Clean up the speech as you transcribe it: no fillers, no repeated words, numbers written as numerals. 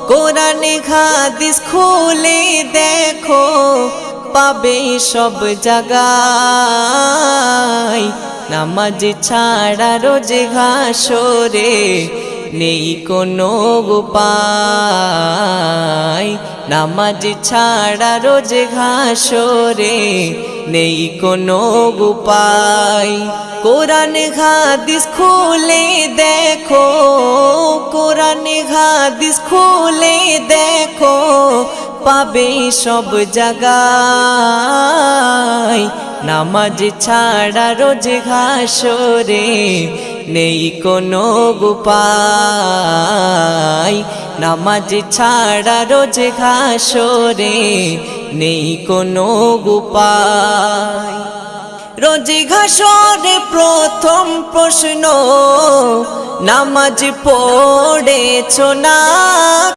কোরআন হাদিস খুলে দেখো পাবে সব জায়গায়। নামাজ ছাড়া রোজে হাসরে নেই কোনো উপায়। নামাজ ছাড়া রোজে হাসরে নেই কোনো উপায়। কোরআন হাদিস খুলে দেখো, কোরআন হাদিস খুলে দেখো পাবে সব জায়গায়। নামাজ ছাড়া রোজ হাসরে নেই কোনো উপায়। নামাজ ছাড়া রোজ হাসরে নেই কোনো উপায়। রোজ হাসরে প্রথম প্রশ্ন, নামাজ পড়েছো না?